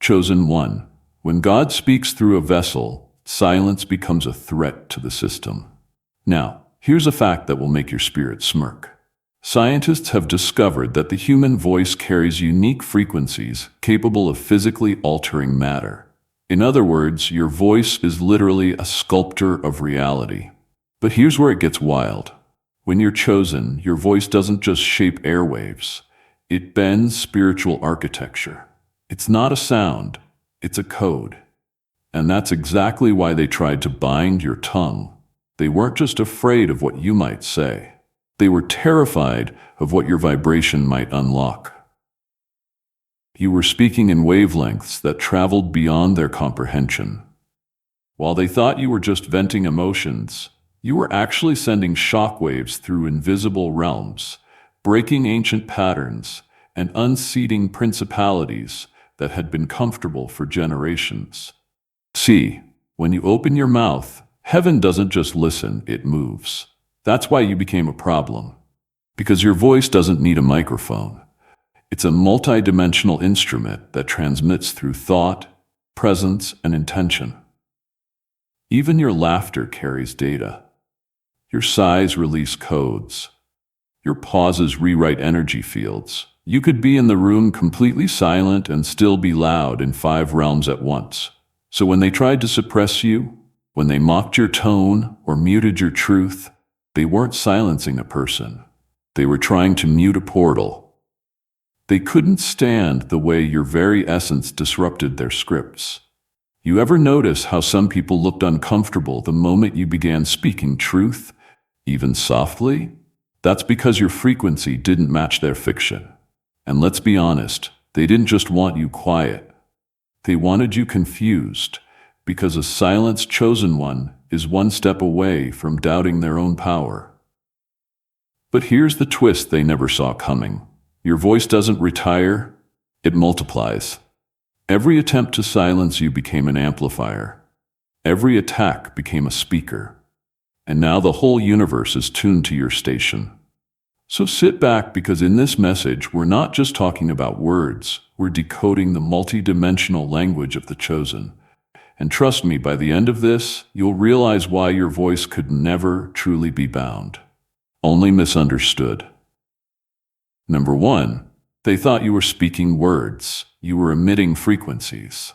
Chosen one. When God speaks through a vessel, silence becomes a threat to the system. Now, here's a fact that will make your spirit smirk. Scientists have discovered that the human voice carries unique frequencies capable of physically altering matter. In other words, your voice is literally a sculptor of reality. But here's where it gets wild. When you're chosen, your voice doesn't just shape airwaves. It bends spiritual architecture. It's not a sound, it's a code. And that's exactly why they tried to bind your tongue. They weren't just afraid of what you might say. They were terrified of what your vibration might unlock. You were speaking in wavelengths that traveled beyond their comprehension. While they thought you were just venting emotions, you were actually sending shockwaves through invisible realms, breaking ancient patterns, and unseating principalities that had been comfortable for generations. See, when you open your mouth, heaven doesn't just listen, it moves. That's why you became a problem. Because your voice doesn't need a microphone. It's a multidimensional instrument that transmits through thought, presence, and intention. Even your laughter carries data. Your sighs release codes. Your pauses rewrite energy fields. You could be in the room completely silent and still be loud in 5 realms at once. So when they tried to suppress you, when they mocked your tone or muted your truth, they weren't silencing a person. They were trying to mute a portal. They couldn't stand the way your very essence disrupted their scripts. You ever notice how some people looked uncomfortable the moment you began speaking truth, even softly? That's because your frequency didn't match their fiction. And let's be honest, they didn't just want you quiet. They wanted you confused, because a silenced chosen one is one step away from doubting their own power. But here's the twist they never saw coming. Your voice doesn't retire, it multiplies. Every attempt to silence you became an amplifier. Every attack became a speaker. And now the whole universe is tuned to your station. So sit back, because in this message, we're not just talking about words, we're decoding the multidimensional language of the chosen. And trust me, by the end of this, you'll realize why your voice could never truly be bound. Only misunderstood. Number 1, they thought you were speaking words. You were emitting frequencies.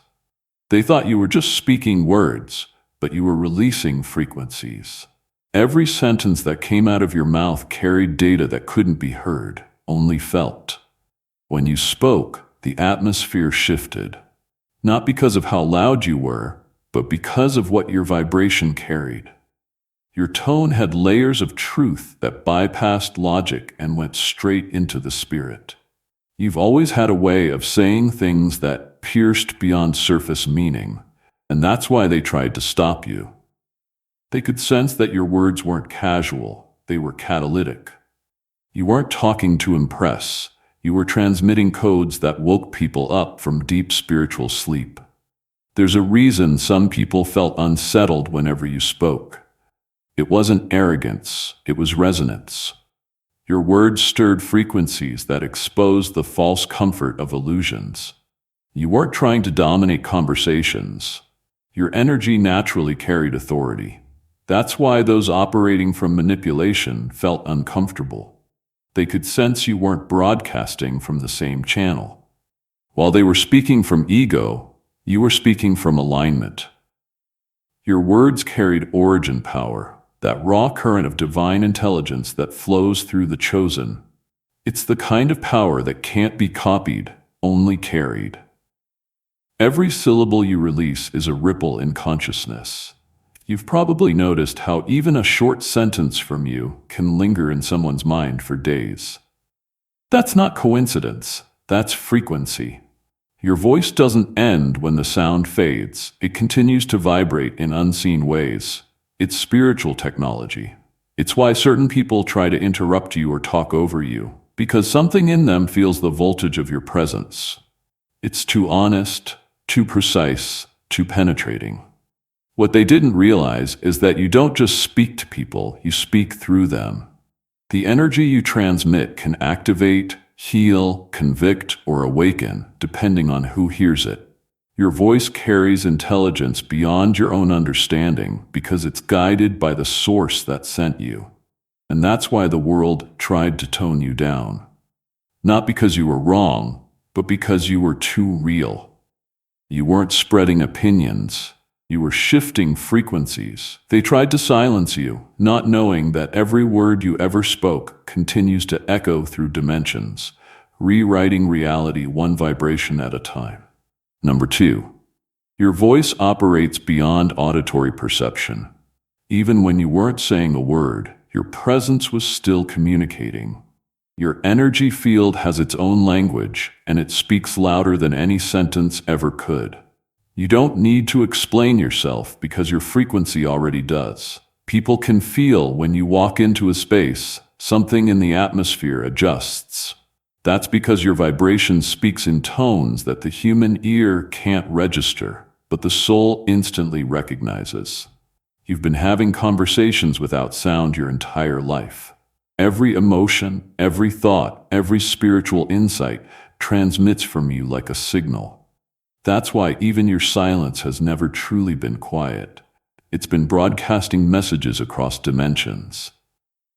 They thought you were just speaking words, but you were releasing frequencies. Every sentence that came out of your mouth carried data that couldn't be heard, only felt. When you spoke, the atmosphere shifted. Not because of how loud you were, but because of what your vibration carried. Your tone had layers of truth that bypassed logic and went straight into the spirit. You've always had a way of saying things that pierced beyond surface meaning, and that's why they tried to stop you. They could sense that your words weren't casual, they were catalytic. You weren't talking to impress. You were transmitting codes that woke people up from deep spiritual sleep. There's a reason some people felt unsettled whenever you spoke. It wasn't arrogance, it was resonance. Your words stirred frequencies that exposed the false comfort of illusions. You weren't trying to dominate conversations. Your energy naturally carried authority. That's why those operating from manipulation felt uncomfortable. They could sense you weren't broadcasting from the same channel. While they were speaking from ego, you were speaking from alignment. Your words carried origin power, that raw current of divine intelligence that flows through the chosen. It's the kind of power that can't be copied, only carried. Every syllable you release is a ripple in consciousness. You've probably noticed how even a short sentence from you can linger in someone's mind for days. That's not coincidence, that's frequency. Your voice doesn't end when the sound fades, it continues to vibrate in unseen ways. It's spiritual technology. It's why certain people try to interrupt you or talk over you, because something in them feels the voltage of your presence. It's too honest, too precise, too penetrating. What they didn't realize is that you don't just speak to people, you speak through them. The energy you transmit can activate, heal, convict, or awaken, depending on who hears it. Your voice carries intelligence beyond your own understanding because it's guided by the source that sent you. And that's why the world tried to tone you down. Not because you were wrong, but because you were too real. You weren't spreading opinions. You were shifting frequencies. They tried to silence you, not knowing that every word you ever spoke continues to echo through dimensions, rewriting reality one vibration at a time. Number 2. Your voice operates beyond auditory perception. Even when you weren't saying a word, your presence was still communicating. Your energy field has its own language, and it speaks louder than any sentence ever could. You don't need to explain yourself because your frequency already does. People can feel when you walk into a space, something in the atmosphere adjusts. That's because your vibration speaks in tones that the human ear can't register, but the soul instantly recognizes. You've been having conversations without sound your entire life. Every emotion, every thought, every spiritual insight transmits from you like a signal. That's why even your silence has never truly been quiet. It's been broadcasting messages across dimensions.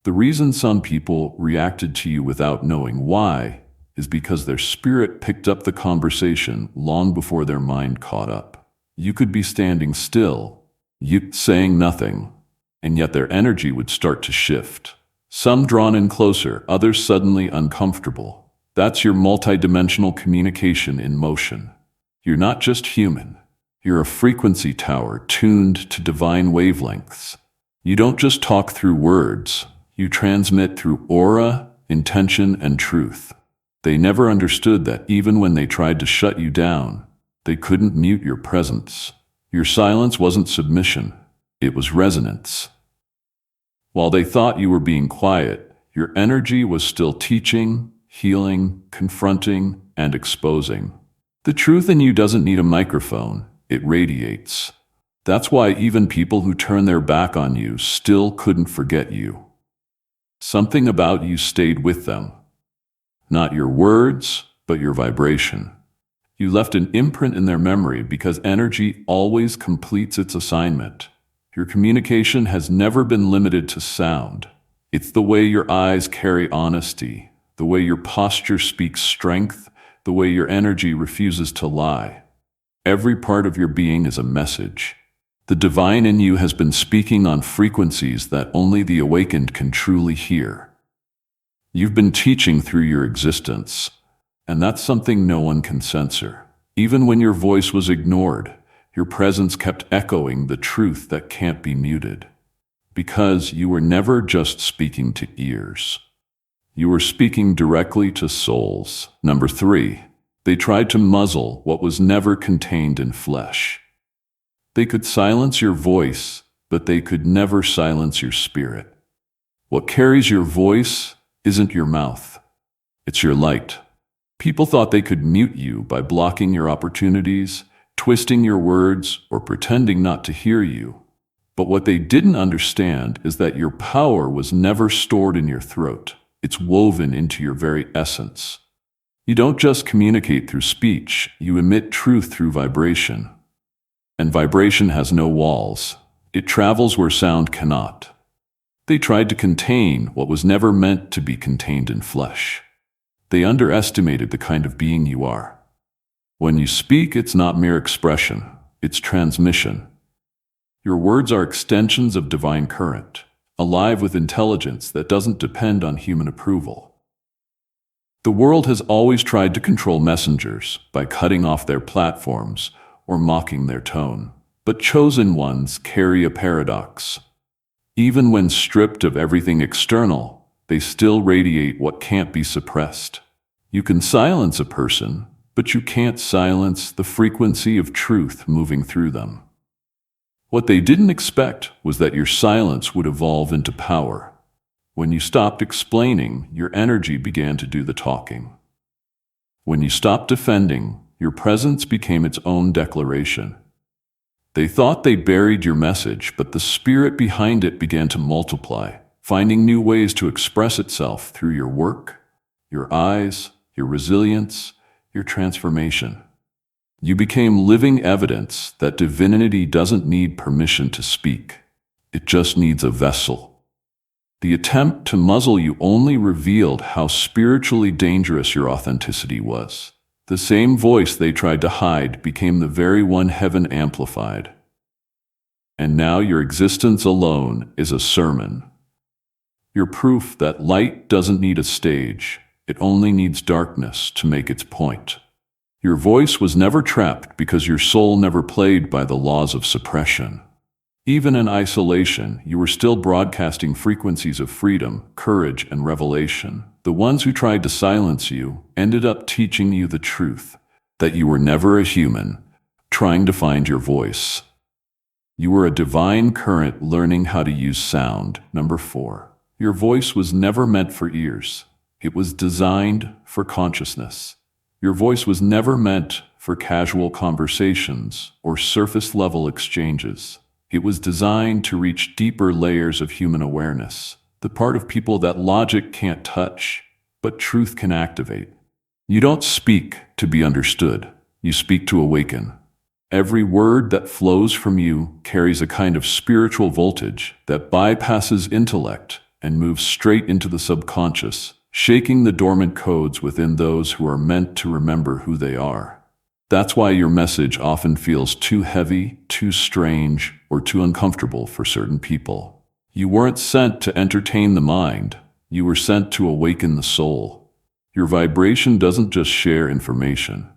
The reason some people reacted to you without knowing why is because their spirit picked up the conversation long before their mind caught up. You could be standing still, you saying nothing, and yet their energy would start to shift. Some drawn in closer, others suddenly uncomfortable. That's your multidimensional communication in motion. You're not just human. You're a frequency tower tuned to divine wavelengths. You don't just talk through words. You transmit through aura, intention, and truth. They never understood that even when they tried to shut you down, they couldn't mute your presence. Your silence wasn't submission. It was resonance. While they thought you were being quiet, your energy was still teaching, healing, confronting, and exposing. The truth in you doesn't need a microphone. It radiates. That's why even people who turn their back on you still couldn't forget you. Something about you stayed with them. Not your words, but your vibration. You left an imprint in their memory because energy always completes its assignment. Your communication has never been limited to sound. It's the way your eyes carry honesty, the way your posture speaks strength, the way your energy refuses to lie. Every part of your being is a message. The divine in you has been speaking on frequencies that only the awakened can truly hear. You've been teaching through your existence, and that's something no one can censor. Even when your voice was ignored, your presence kept echoing the truth that can't be muted. Because you were never just speaking to ears. You were speaking directly to souls. Number 3, they tried to muzzle what was never contained in flesh. They could silence your voice, but they could never silence your spirit. What carries your voice isn't your mouth. It's your light. People thought they could mute you by blocking your opportunities, twisting your words, or pretending not to hear you. But what they didn't understand is that your power was never stored in your throat. It's woven into your very essence. You don't just communicate through speech, you emit truth through vibration. And vibration has no walls. It travels where sound cannot. They tried to contain what was never meant to be contained in flesh. They underestimated the kind of being you are. When you speak, it's not mere expression, it's transmission. Your words are extensions of divine current, alive with intelligence that doesn't depend on human approval. The world has always tried to control messengers by cutting off their platforms or mocking their tone. But chosen ones carry a paradox. Even when stripped of everything external, they still radiate what can't be suppressed. You can silence a person, but you can't silence the frequency of truth moving through them. What they didn't expect was that your silence would evolve into power. When you stopped explaining, your energy began to do the talking. When you stopped defending, your presence became its own declaration. They thought they buried your message, but the spirit behind it began to multiply, finding new ways to express itself through your work, your eyes, your resilience, your transformation. You became living evidence that divinity doesn't need permission to speak. It just needs a vessel. The attempt to muzzle you only revealed how spiritually dangerous your authenticity was. The same voice they tried to hide became the very one heaven amplified. And now your existence alone is a sermon. You're proof that light doesn't need a stage. It only needs darkness to make its point. Your voice was never trapped because your soul never played by the laws of suppression. Even in isolation, you were still broadcasting frequencies of freedom, courage, and revelation. The ones who tried to silence you ended up teaching you the truth, that you were never a human, trying to find your voice. You were a divine current learning how to use sound. Number 4. Your voice was never meant for ears. It was designed for consciousness. Your voice was never meant for casual conversations or surface-level exchanges. It was designed to reach deeper layers of human awareness, the part of people that logic can't touch, but truth can activate. You don't speak to be understood. You speak to awaken. Every word that flows from you carries a kind of spiritual voltage that bypasses intellect and moves straight into the subconscious, shaking the dormant codes within those who are meant to remember who they are. That's why your message often feels too heavy, too strange, or too uncomfortable for certain people. You weren't sent to entertain the mind. You were sent to awaken the soul. Your vibration doesn't just share information.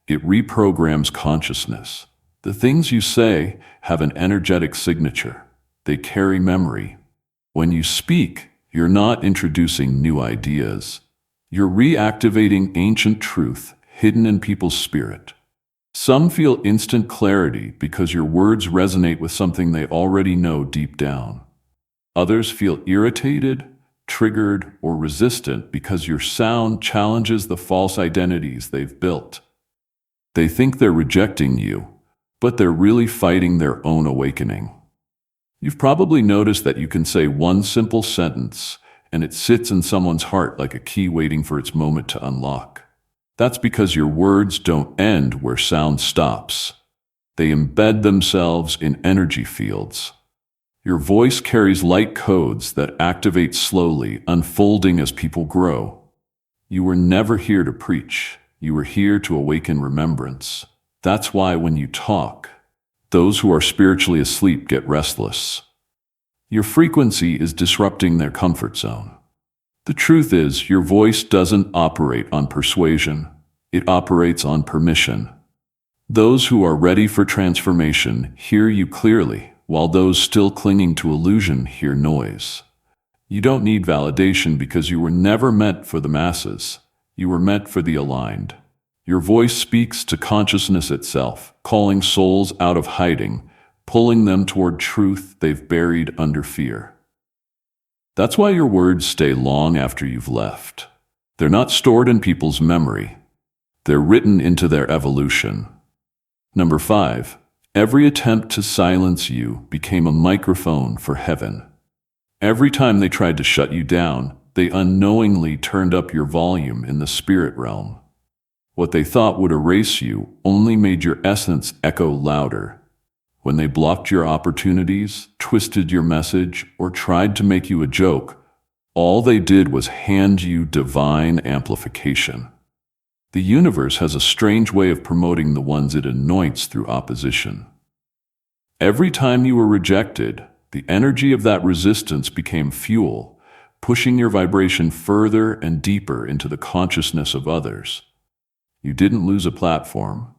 It reprograms consciousness. The things you say have an energetic signature. They carry memory. When you speak, you're not introducing new ideas. You're reactivating ancient truth hidden in people's spirit. Some feel instant clarity because your words resonate with something they already know deep down. Others feel irritated, triggered, or resistant because your sound challenges the false identities they've built. They think they're rejecting you, but they're really fighting their own awakening. You've probably noticed that you can say one simple sentence, and it sits in someone's heart like a key waiting for its moment to unlock. That's because your words don't end where sound stops. They embed themselves in energy fields. Your voice carries light codes that activate slowly, unfolding as people grow. You were never here to preach. You were here to awaken remembrance. That's why when you talk, those who are spiritually asleep get restless. Your frequency is disrupting their comfort zone. The truth is, your voice doesn't operate on persuasion. It operates on permission. Those who are ready for transformation hear you clearly, while those still clinging to illusion hear noise. You don't need validation because you were never meant for the masses. You were meant for the aligned. Your voice speaks to consciousness itself, calling souls out of hiding, pulling them toward truth they've buried under fear. That's why your words stay long after you've left. They're not stored in people's memory. They're written into their evolution. Number 5. Every attempt to silence you became a microphone for heaven. Every time they tried to shut you down, they unknowingly turned up your volume in the spirit realm. What they thought would erase you only made your essence echo louder. When they blocked your opportunities, twisted your message, or tried to make you a joke, all they did was hand you divine amplification. The universe has a strange way of promoting the ones it anoints through opposition. Every time you were rejected, the energy of that resistance became fuel, pushing your vibration further and deeper into the consciousness of others. You didn't lose a platform.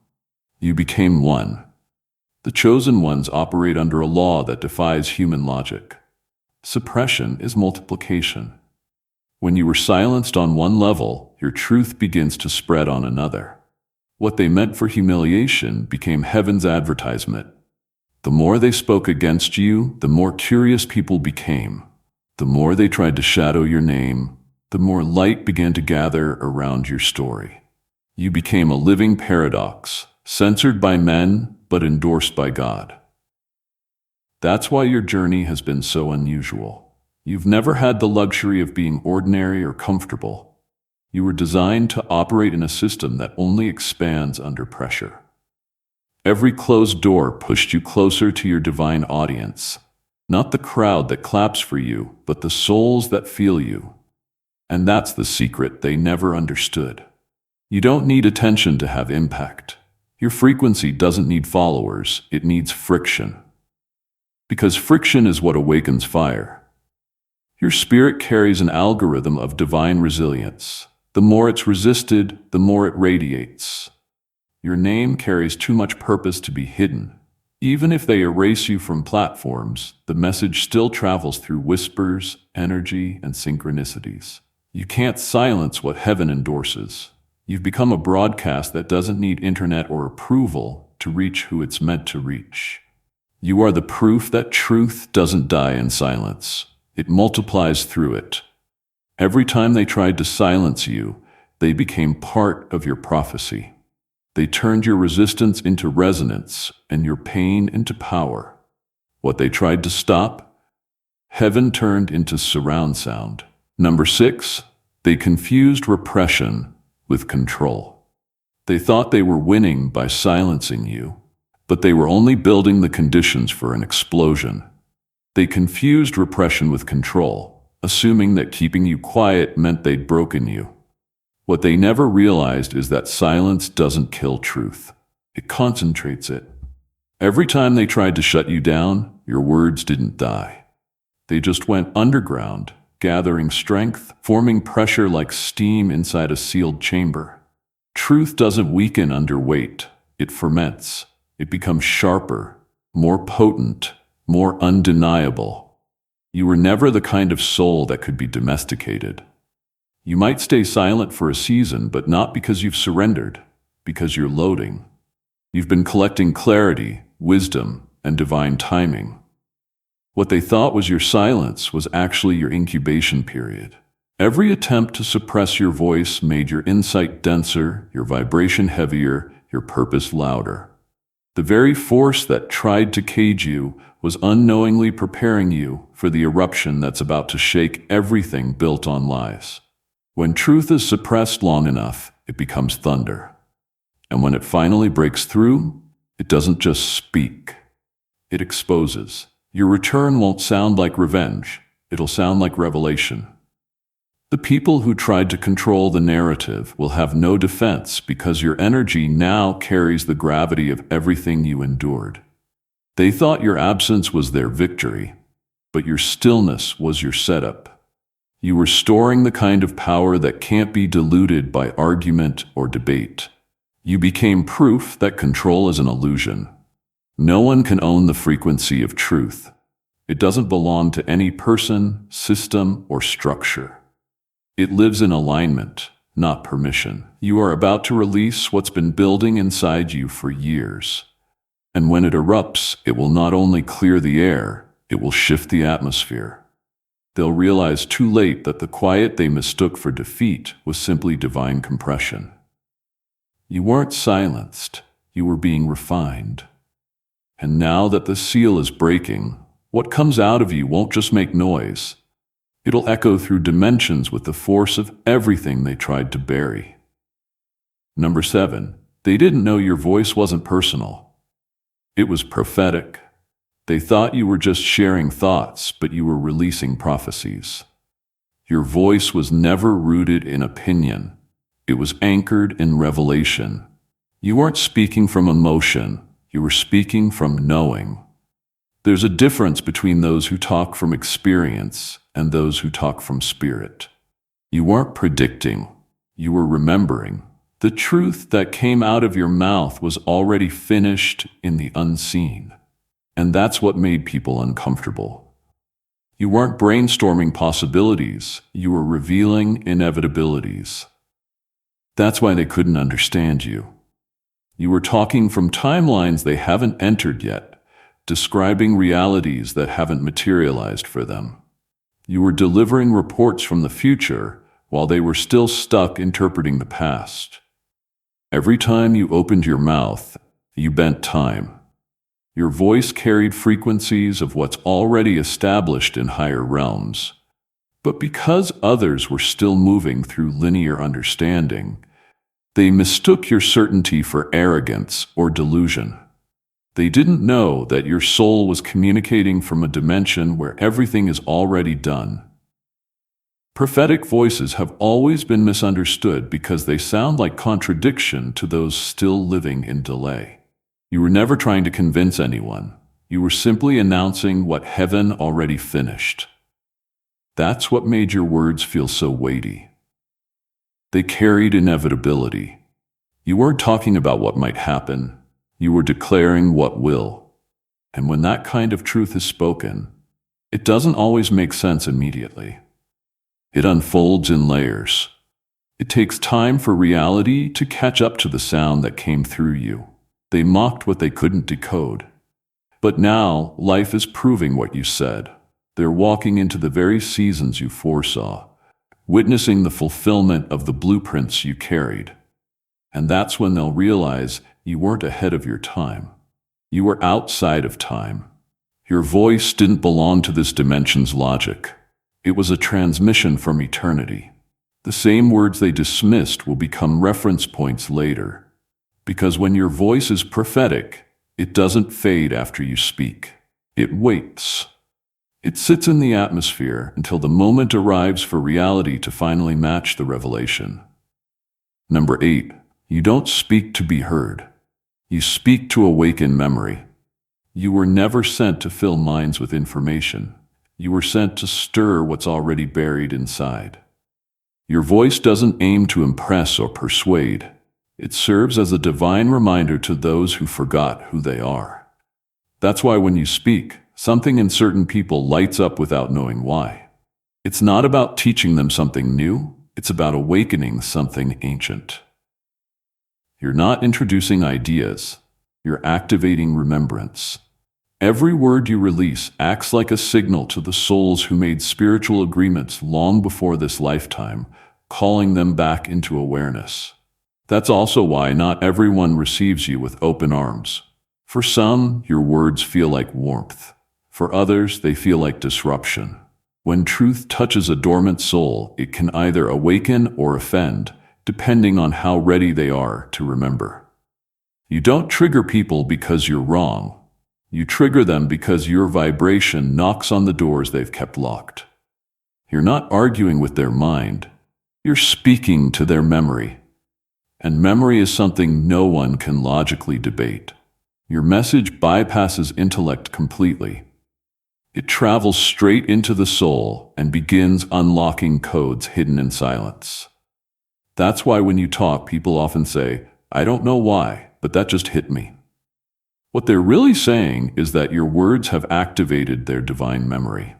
You became one. The chosen ones operate under a law that defies human logic. Suppression is multiplication. When you were silenced on one level, your truth begins to spread on another. What they meant for humiliation became heaven's advertisement. The more they spoke against you, the more curious people became. The more they tried to shadow your name, the more light began to gather around your story. You became a living paradox, censored by men, but endorsed by God. That's why your journey has been so unusual. You've never had the luxury of being ordinary or comfortable. You were designed to operate in a system that only expands under pressure. Every closed door pushed you closer to your divine audience. Not the crowd that claps for you, but the souls that feel you. And that's the secret they never understood. You don't need attention to have impact. Your frequency doesn't need followers, it needs friction. Because friction is what awakens fire. Your spirit carries an algorithm of divine resilience. The more it's resisted, the more it radiates. Your name carries too much purpose to be hidden. Even if they erase you from platforms, the message still travels through whispers, energy, and synchronicities. You can't silence what heaven endorses. You've become a broadcast that doesn't need internet or approval to reach who it's meant to reach. You are the proof that truth doesn't die in silence. It multiplies through it. Every time they tried to silence you, they became part of your prophecy. They turned your resistance into resonance and your pain into power. What they tried to stop, heaven turned into surround sound. Number 6, they confused repression with control. They thought they were winning by silencing you, but they were only building the conditions for an explosion. They confused repression with control, assuming that keeping you quiet meant they'd broken you. What they never realized is that silence doesn't kill truth. It concentrates it. Every time they tried to shut you down, your words didn't die. They just went underground, gathering strength, forming pressure like steam inside a sealed chamber. Truth doesn't weaken under weight. It ferments. It becomes sharper, more potent, more undeniable. You were never the kind of soul that could be domesticated. You might stay silent for a season, but not because you've surrendered, because you're loading. You've been collecting clarity, wisdom, and divine timing. What they thought was your silence was actually your incubation period. Every attempt to suppress your voice made your insight denser, your vibration heavier, your purpose louder. The very force that tried to cage you was unknowingly preparing you for the eruption that's about to shake everything built on lies. When truth is suppressed long enough, it becomes thunder. And when it finally breaks through, it doesn't just speak. It exposes. Your return won't sound like revenge. It'll sound like revelation. The people who tried to control the narrative will have no defense because your energy now carries the gravity of everything you endured. They thought your absence was their victory, but your stillness was your setup. You were storing the kind of power that can't be diluted by argument or debate. You became proof that control is an illusion. No one can own the frequency of truth. It doesn't belong to any person, system, or structure. It lives in alignment, not permission. You are about to release what's been building inside you for years. And when it erupts, it will not only clear the air, it will shift the atmosphere. They'll realize too late that the quiet they mistook for defeat was simply divine compression. You weren't silenced, you were being refined. And now that the seal is breaking, what comes out of you won't just make noise. It'll echo through dimensions with the force of everything they tried to bury. Number 7, they didn't know your voice wasn't personal. It was prophetic. They thought you were just sharing thoughts, but you were releasing prophecies. Your voice was never rooted in opinion. It was anchored in revelation. You weren't speaking from emotion. You were speaking from knowing. There's a difference between those who talk from experience and those who talk from spirit. You weren't predicting. You were remembering. The truth that came out of your mouth was already finished in the unseen. And that's what made people uncomfortable. You weren't brainstorming possibilities, you were revealing inevitabilities. That's why they couldn't understand you. You were talking from timelines they haven't entered yet, describing realities that haven't materialized for them. You were delivering reports from the future while they were still stuck interpreting the past. Every time you opened your mouth, you bent time. Your voice carried frequencies of what's already established in higher realms. But because others were still moving through linear understanding, they mistook your certainty for arrogance or delusion. They didn't know that your soul was communicating from a dimension where everything is already done. Prophetic voices have always been misunderstood because they sound like contradiction to those still living in delay. You were never trying to convince anyone. You were simply announcing what heaven already finished. That's what made your words feel so weighty. They carried inevitability. You weren't talking about what might happen. You were declaring what will. And when that kind of truth is spoken, it doesn't always make sense immediately. It unfolds in layers. It takes time for reality to catch up to the sound that came through you. They mocked what they couldn't decode. But now, life is proving what you said. They're walking into the very seasons you foresaw, witnessing the fulfillment of the blueprints you carried. And that's when they'll realize you weren't ahead of your time. You were outside of time. Your voice didn't belong to this dimension's logic. It was a transmission from eternity. The same words they dismissed will become reference points later. Because when your voice is prophetic, it doesn't fade after you speak. It waits. It sits in the atmosphere until the moment arrives for reality to finally match the revelation. Number 8, you don't speak to be heard. You speak to awaken memory. You were never sent to fill minds with information. You were sent to stir what's already buried inside. Your voice doesn't aim to impress or persuade. It serves as a divine reminder to those who forgot who they are. That's why when you speak, something in certain people lights up without knowing why. It's not about teaching them something new. It's about awakening something ancient. You're not introducing ideas. You're activating remembrance. Every word you release acts like a signal to the souls who made spiritual agreements long before this lifetime, calling them back into awareness. That's also why not everyone receives you with open arms. For some, your words feel like warmth. For others, they feel like disruption. When truth touches a dormant soul, it can either awaken or offend, depending on how ready they are to remember. You don't trigger people because you're wrong. You trigger them because your vibration knocks on the doors they've kept locked. You're not arguing with their mind. You're speaking to their memory. And memory is something no one can logically debate. Your message bypasses intellect completely. It travels straight into the soul and begins unlocking codes hidden in silence. That's why when you talk, people often say, "I don't know why, but that just hit me." What they're really saying is that your words have activated their divine memory.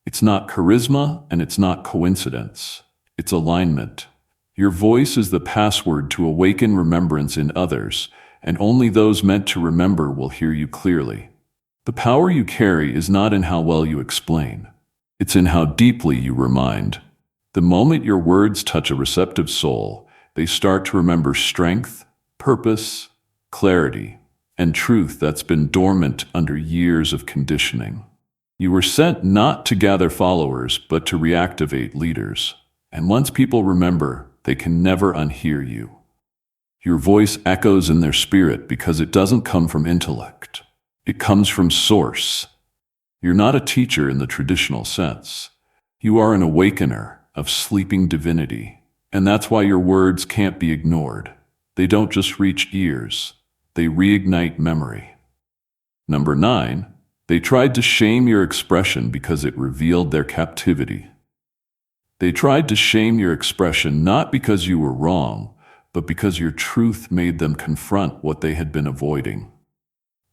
It's not charisma and it's not coincidence. It's alignment. Your voice is the password to awaken remembrance in others, and only those meant to remember will hear you clearly. The power you carry is not in how well you explain. It's in how deeply you remind. The moment your words touch a receptive soul, they start to remember strength, purpose, clarity, and truth that's been dormant under years of conditioning. You were sent not to gather followers, but to reactivate leaders. And once people remember, they can never unhear you. Your voice echoes in their spirit because it doesn't come from intellect. It comes from source. You're not a teacher in the traditional sense. You are an awakener of sleeping divinity. And that's why your words can't be ignored. They don't just reach ears. They reignite memory. Number 9, they tried to shame your expression because it revealed their captivity. They tried to shame your expression not because you were wrong, but because your truth made them confront what they had been avoiding.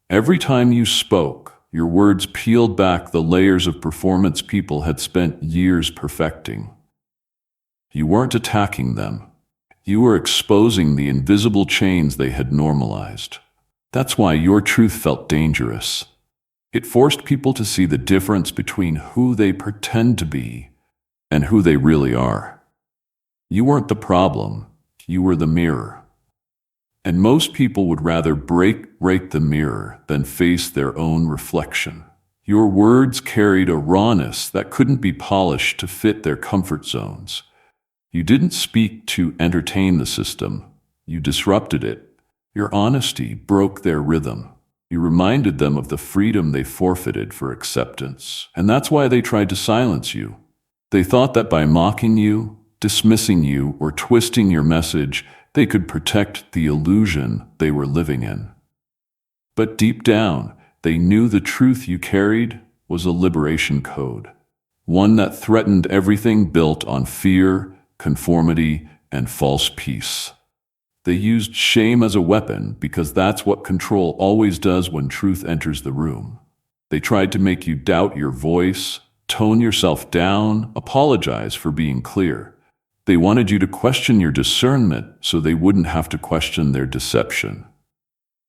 Every time you spoke, your words peeled back the layers of performance people had spent years perfecting. You weren't attacking them. You were exposing the invisible chains they had normalized. That's why your truth felt dangerous. It forced people to see the difference between who they pretend to be and who they really are. You weren't the problem. You were the mirror. And most people would rather break the mirror than face their own reflection. Your words carried a rawness that couldn't be polished to fit their comfort zones. You didn't speak to entertain the system. You disrupted it. Your honesty broke their rhythm. You reminded them of the freedom they forfeited for acceptance, and that's why they tried to silence you. They thought that by mocking you, dismissing you, or twisting your message, they could protect the illusion they were living in. But deep down, they knew the truth you carried was a liberation code, one that threatened everything built on fear, conformity, and false peace. They used shame as a weapon because that's what control always does when truth enters the room. They tried to make you doubt your voice, tone yourself down, apologize for being clear. They wanted you to question your discernment so they wouldn't have to question their deception.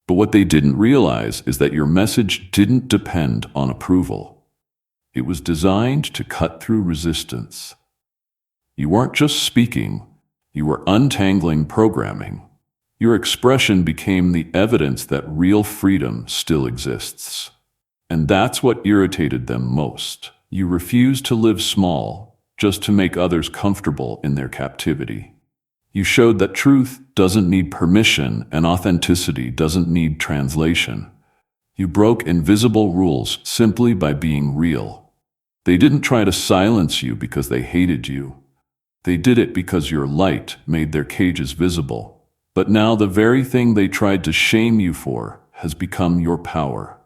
But what they didn't realize is that your message didn't depend on approval. It was designed to cut through resistance. You weren't just speaking, you were untangling programming. Your expression became the evidence that real freedom still exists. And that's what irritated them most. You refused to live small, just to make others comfortable in their captivity. You showed that truth doesn't need permission and authenticity doesn't need translation. You broke invisible rules simply by being real. They didn't try to silence you because they hated you. They did it because your light made their cages visible. But now the very thing they tried to shame you for has become your power.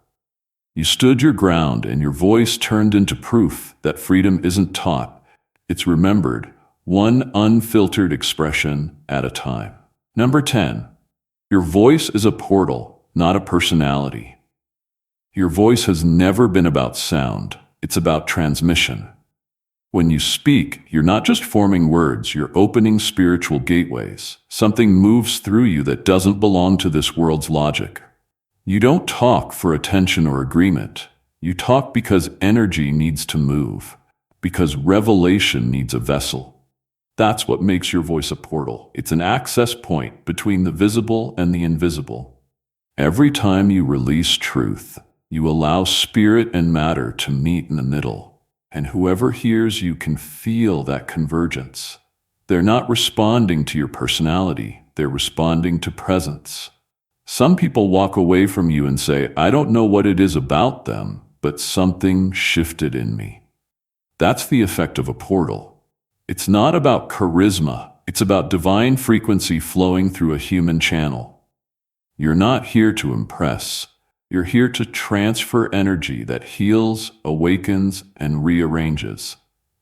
You stood your ground and your voice turned into proof that freedom isn't taught, it's remembered, one unfiltered expression at a time. Number 10. Your voice is a portal, not a personality. Your voice has never been about sound, it's about transmission. When you speak, you're not just forming words, you're opening spiritual gateways. Something moves through you that doesn't belong to this world's logic. You don't talk for attention or agreement. You talk because energy needs to move, because revelation needs a vessel. That's what makes your voice a portal. It's an access point between the visible and the invisible. Every time you release truth, you allow spirit and matter to meet in the middle. And whoever hears you can feel that convergence. They're not responding to your personality, they're responding to presence. Some people walk away from you and say, I don't know what it is about them, but something shifted in me. That's the effect of a portal. It's not about charisma, it's about divine frequency flowing through a human channel. You're not here to impress. You're here to transfer energy that heals, awakens, and rearranges.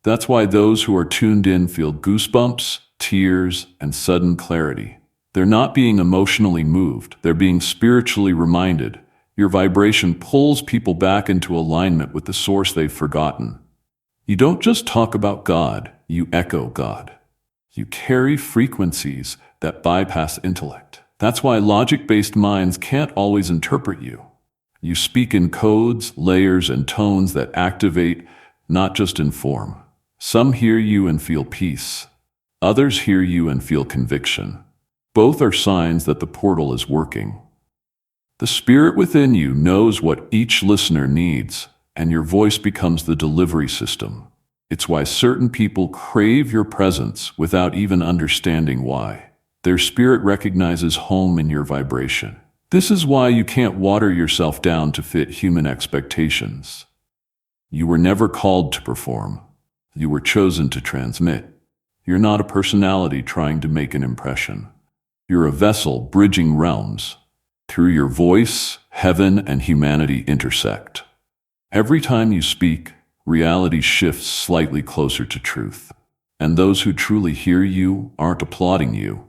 That's why those who are tuned in feel goosebumps, tears, and sudden clarity. They're not being emotionally moved, they're being spiritually reminded. Your vibration pulls people back into alignment with the source they've forgotten. You don't just talk about God, you echo God. You carry frequencies that bypass intellect. That's why logic-based minds can't always interpret you. You speak in codes, layers, and tones that activate, not just inform. Some hear you and feel peace. Others hear you and feel conviction. Both are signs that the portal is working. The spirit within you knows what each listener needs, and your voice becomes the delivery system. It's why certain people crave your presence without even understanding why. Their spirit recognizes home in your vibration. This is why you can't water yourself down to fit human expectations. You were never called to perform. You were chosen to transmit. You're not a personality trying to make an impression. You're a vessel bridging realms. Through your voice, heaven and humanity intersect. Every time you speak, reality shifts slightly closer to truth. And those who truly hear you aren't applauding you.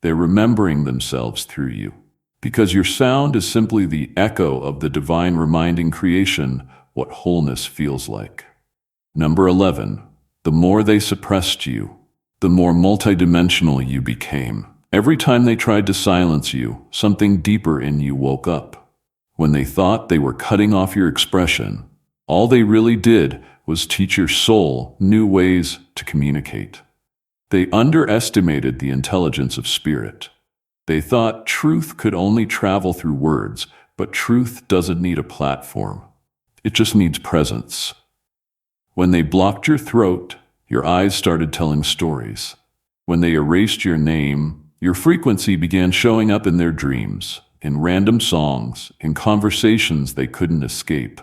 They're remembering themselves through you. Because your sound is simply the echo of the divine reminding creation what wholeness feels like. Number 11. The more they suppressed you, the more multidimensional you became. Every time they tried to silence you, something deeper in you woke up. When they thought they were cutting off your expression, all they really did was teach your soul new ways to communicate. They underestimated the intelligence of spirit. They thought truth could only travel through words, but truth doesn't need a platform. It just needs presence. When they blocked your throat, your eyes started telling stories. When they erased your name, your frequency began showing up in their dreams, in random songs, in conversations they couldn't escape.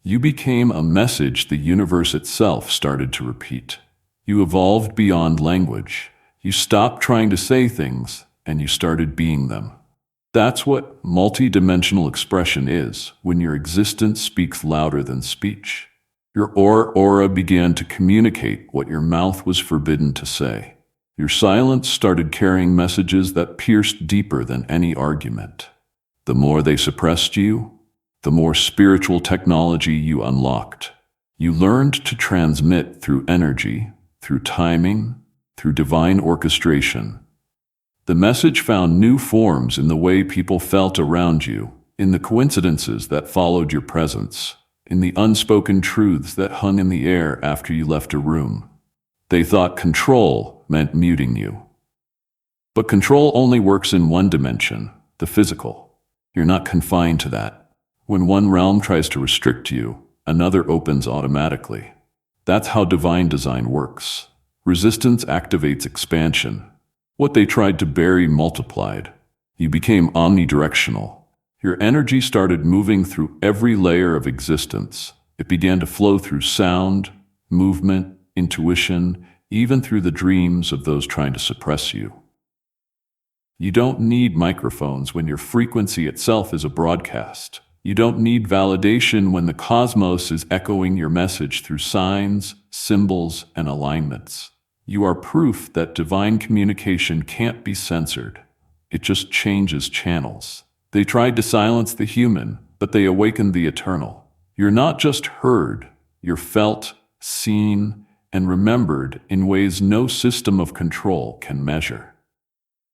You became a message the universe itself started to repeat. You evolved beyond language. You stopped trying to say things, and you started being them. That's what multidimensional expression is, when your existence speaks louder than speech. Your aura began to communicate what your mouth was forbidden to say. Your silence started carrying messages that pierced deeper than any argument. The more they suppressed you, the more spiritual technology you unlocked. You learned to transmit through energy, through timing, through divine orchestration. The message found new forms in the way people felt around you, in the coincidences that followed your presence, in the unspoken truths that hung in the air after you left a room. They thought control meant muting you. But control only works in one dimension, the physical. You're not confined to that. When one realm tries to restrict you, another opens automatically. That's how divine design works. Resistance activates expansion. What they tried to bury multiplied. You became omnidirectional. Your energy started moving through every layer of existence. It began to flow through sound, movement, intuition, even through the dreams of those trying to suppress you. You don't need microphones when your frequency itself is a broadcast. You don't need validation when the cosmos is echoing your message through signs, symbols, and alignments. You are proof that divine communication can't be censored. It just changes channels. They tried to silence the human, but they awakened the eternal. You're not just heard, you're felt, seen, and remembered in ways no system of control can measure.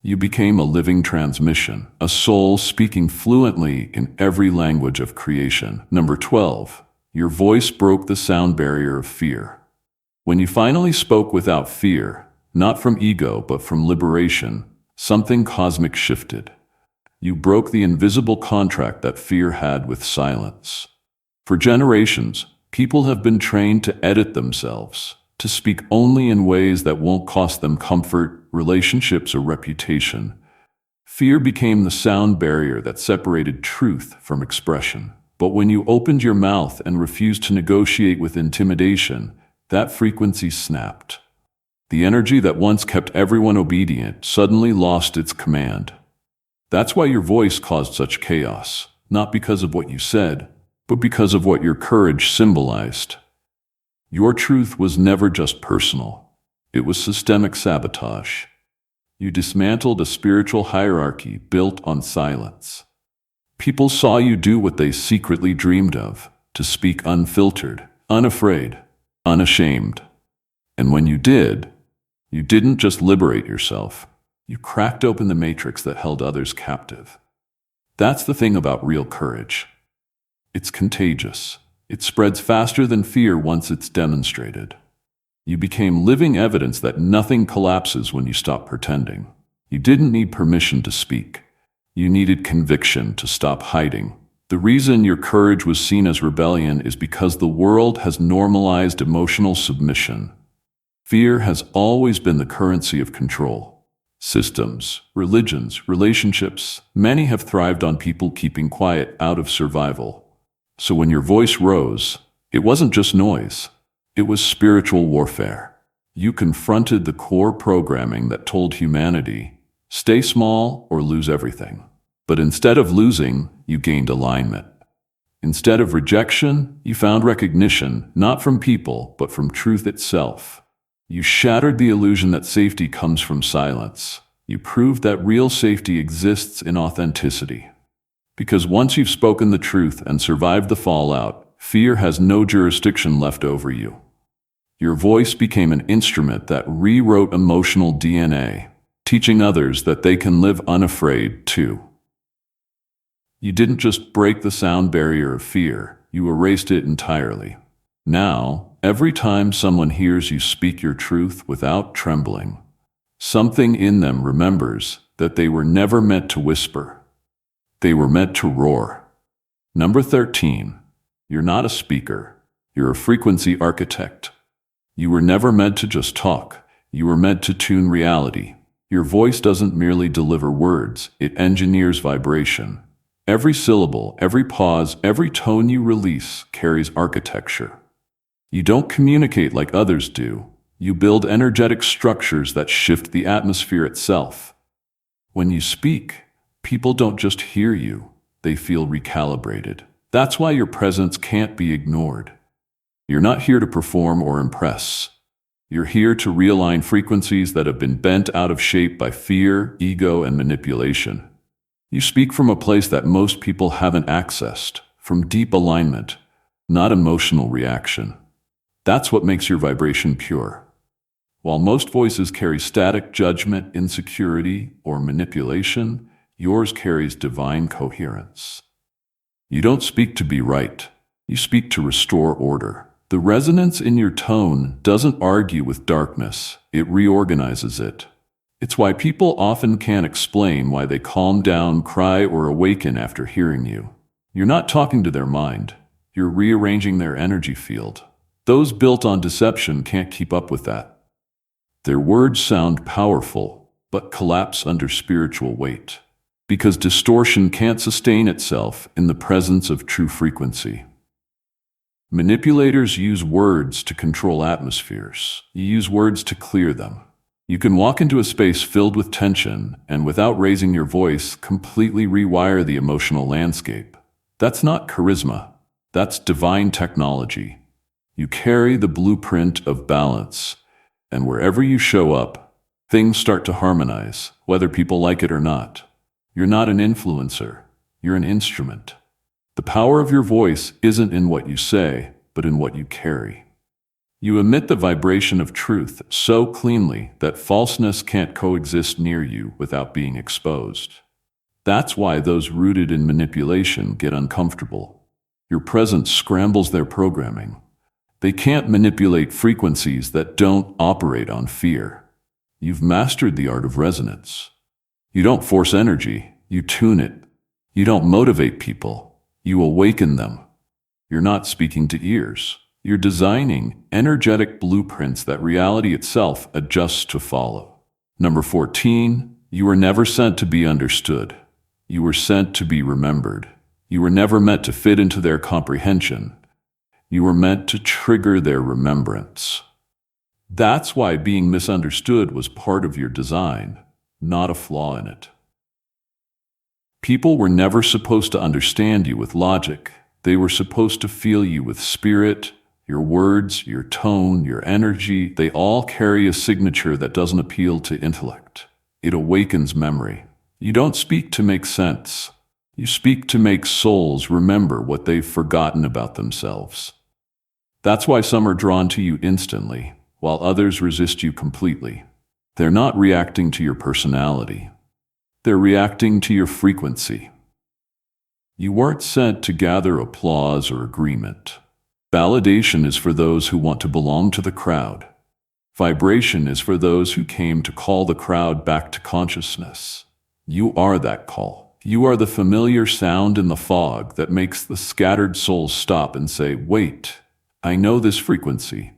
You became a living transmission, a soul speaking fluently in every language of creation. Number 12, your voice broke the sound barrier of fear. When you finally spoke without fear, not from ego but from liberation, something cosmic shifted. You broke the invisible contract that fear had with silence. For generations, people have been trained to edit themselves, to speak only in ways that won't cost them comfort, relationships, or reputation. Fear became the sound barrier that separated truth from expression. But when you opened your mouth and refused to negotiate with intimidation, that frequency snapped. The energy that once kept everyone obedient suddenly lost its command. That's why your voice caused such chaos, not because of what you said, but because of what your courage symbolized. Your truth was never just personal. It was systemic sabotage. You dismantled a spiritual hierarchy built on silence. People saw you do what they secretly dreamed of, to speak unfiltered, unafraid, unashamed. And when you did, you didn't just liberate yourself. You cracked open the matrix that held others captive. That's the thing about real courage. It's contagious. It spreads faster than fear once it's demonstrated. You became living evidence that nothing collapses when you stop pretending. You didn't need permission to speak. You needed conviction to stop hiding. The reason your courage was seen as rebellion is because the world has normalized emotional submission. Fear has always been the currency of control. Systems, religions, relationships, many have thrived on people keeping quiet out of survival. So when your voice rose, it wasn't just noise. It was spiritual warfare. You confronted the core programming that told humanity, stay small or lose everything. But instead of losing, you gained alignment. Instead of rejection, you found recognition, not from people, but from truth itself. You shattered the illusion that safety comes from silence. You proved that real safety exists in authenticity. Because once you've spoken the truth and survived the fallout, fear has no jurisdiction left over you. Your voice became an instrument that rewrote emotional DNA, teaching others that they can live unafraid too. You didn't just break the sound barrier of fear, you erased it entirely. Now, every time someone hears you speak your truth without trembling, something in them remembers that they were never meant to whisper. They were meant to roar. Number 13, you're not a speaker. You're a frequency architect. You were never meant to just talk. You were meant to tune reality. Your voice doesn't merely deliver words, it engineers vibration. Every syllable, every pause, every tone you release carries architecture. You don't communicate like others do. You build energetic structures that shift the atmosphere itself. When you speak, people don't just hear you, they feel recalibrated. That's why your presence can't be ignored. You're not here to perform or impress. You're here to realign frequencies that have been bent out of shape by fear, ego, and manipulation. You speak from a place that most people haven't accessed, from deep alignment, not emotional reaction. That's what makes your vibration pure. While most voices carry static judgment, insecurity, or manipulation, yours carries divine coherence. You don't speak to be right. You speak to restore order. The resonance in your tone doesn't argue with darkness, it reorganizes it. It's why people often can't explain why they calm down, cry, or awaken after hearing you. You're not talking to their mind. You're rearranging their energy field. Those built on deception can't keep up with that. Their words sound powerful, but collapse under spiritual weight, because distortion can't sustain itself in the presence of true frequency. Manipulators use words to control atmospheres. You use words to clear them. You can walk into a space filled with tension and, without raising your voice, completely rewire the emotional landscape. That's not charisma. That's divine technology. You carry the blueprint of balance, and wherever you show up, things start to harmonize, whether people like it or not. You're not an influencer. You're an instrument. The power of your voice isn't in what you say, but in what you carry. You emit the vibration of truth so cleanly that falseness can't coexist near you without being exposed. That's why those rooted in manipulation get uncomfortable. Your presence scrambles their programming. They can't manipulate frequencies that don't operate on fear. You've mastered the art of resonance. You don't force energy, you tune it. You don't motivate people. You awaken them. You're not speaking to ears. You're designing energetic blueprints that reality itself adjusts to follow. Number 14, you were never sent to be understood. You were sent to be remembered. You were never meant to fit into their comprehension. You were meant to trigger their remembrance. That's why being misunderstood was part of your design, not a flaw in it. People were never supposed to understand you with logic. They were supposed to feel you with spirit. Your words, your tone, your energy, they all carry a signature that doesn't appeal to intellect. It awakens memory. You don't speak to make sense. You speak to make souls remember what they've forgotten about themselves. That's why some are drawn to you instantly, while others resist you completely. They're not reacting to your personality. They're reacting to your frequency. You weren't sent to gather applause or agreement. Validation is for those who want to belong to the crowd. Vibration is for those who came to call the crowd back to consciousness. You are that call. You are the familiar sound in the fog that makes the scattered souls stop and say, "Wait, I know this frequency."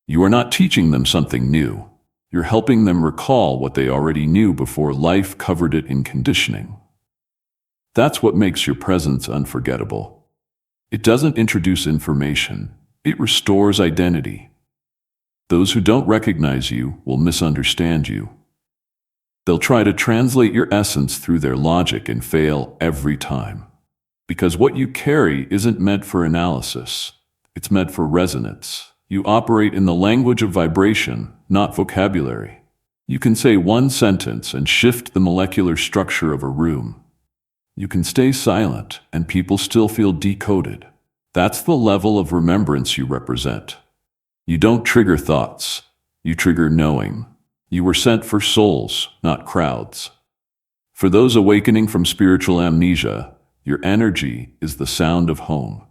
You are not teaching them something new. You're helping them recall what they already knew before life covered it in conditioning. That's what makes your presence unforgettable. It doesn't introduce information, it restores identity. Those who don't recognize you will misunderstand you. They'll try to translate your essence through their logic and fail every time. Because what you carry isn't meant for analysis, it's meant for resonance. You operate in the language of vibration, not vocabulary. You can say one sentence and shift the molecular structure of a room. You can stay silent and people still feel decoded. That's the level of remembrance you represent. You don't trigger thoughts, you trigger knowing. You were sent for souls, not crowds. For those awakening from spiritual amnesia, your energy is the sound of home.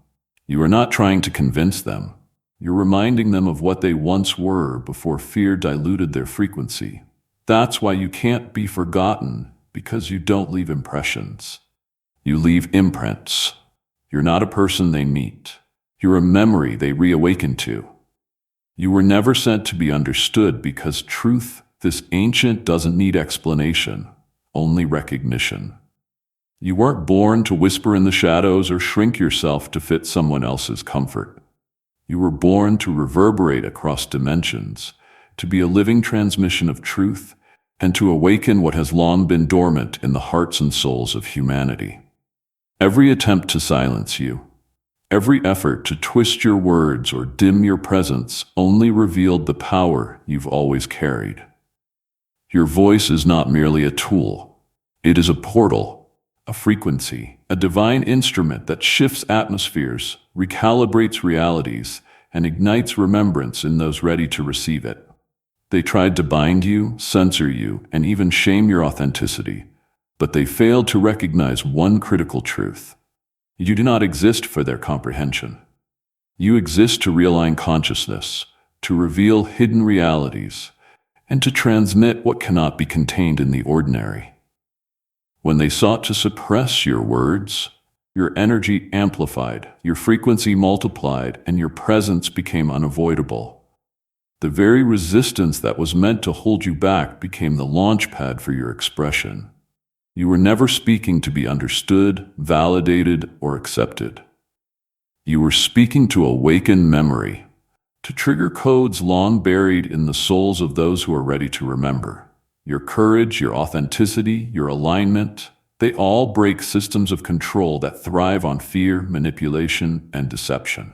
You are not trying to convince them. You're reminding them of what they once were before fear diluted their frequency. That's why you can't be forgotten, because you don't leave impressions. You leave imprints. You're not a person they meet. You're a memory they reawaken to. You were never sent to be understood because truth This ancient doesn't need explanation, only recognition. You weren't born to whisper in the shadows or shrink yourself to fit someone else's comfort. You were born to reverberate across dimensions, to be a living transmission of truth, and to awaken what has long been dormant in the hearts and souls of humanity. Every attempt to silence you, every effort to twist your words or dim your presence only revealed the power you've always carried. Your voice is not merely a tool. It is a portal, a frequency, a divine instrument that shifts atmospheres, recalibrates realities, and ignites remembrance in those ready to receive it. They tried to bind you, censor you, and even shame your authenticity, but they failed to recognize one critical truth. You do not exist for their comprehension. You exist to realign consciousness, to reveal hidden realities, and to transmit what cannot be contained in the ordinary. When they sought to suppress your words, your energy amplified, your frequency multiplied, and your presence became unavoidable. The very resistance that was meant to hold you back became the launchpad for your expression. You were never speaking to be understood, validated, or accepted. You were speaking to awaken memory, to trigger codes long buried in the souls of those who are ready to remember. Your courage, your authenticity, your alignment, they all break systems of control that thrive on fear, manipulation, and deception.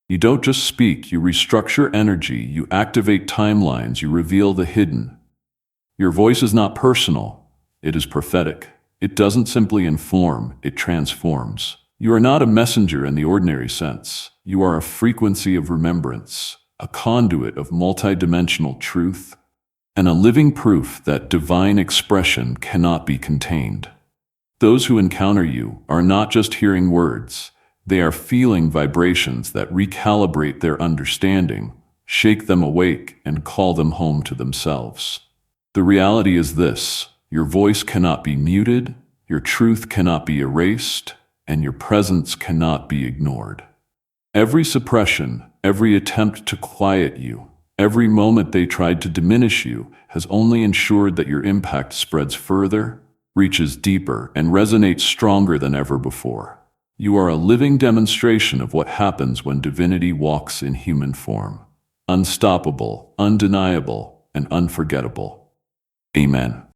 You don't just speak, you restructure energy, you activate timelines, you reveal the hidden. Your voice is not personal, it is prophetic. It doesn't simply inform, it transforms. You are not a messenger in the ordinary sense. You are a frequency of remembrance, a conduit of multidimensional truth, and a living proof that divine expression cannot be contained. Those who encounter you are not just hearing words, they are feeling vibrations that recalibrate their understanding, shake them awake, and call them home to themselves. The reality is this: your voice cannot be muted, your truth cannot be erased, and your presence cannot be ignored. Every suppression, every attempt to quiet you, every moment they tried to diminish you has only ensured that your impact spreads further, reaches deeper, and resonates stronger than ever before. You are a living demonstration of what happens when divinity walks in human form. Unstoppable, undeniable, and unforgettable. Amen.